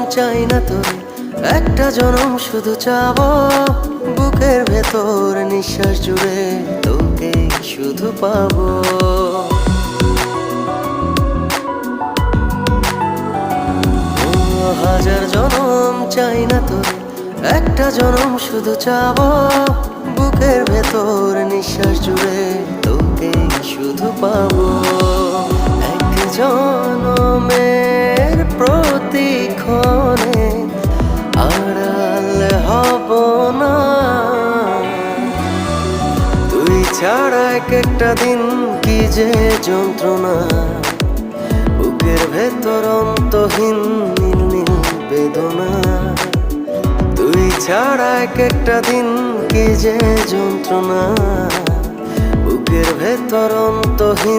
চাই না তোরে, একটা জনম শুধু চাবো। বুকের ভেতর নিঃশ্বাস জুড়ে তোকে শুধু পাবো। হাজার জনম চাই না তোরে, একটা জনম শুধু চাবো। বুকের ভেতর নিঃশ্বাস জুড়ে তোকে শুধু পাবো। এক জনমের প্রতিক্ষণে আড়াল হব না। তুই ছাড়া এক একটা দিন কি যে যন্ত্রণা। বুকের ভেতর অন্তহীন নীল নীল বেদনা। তুই ছাড়া এক একটা দিন কি যে যন্ত্রণা। বুকের ভেতর অন্তহীন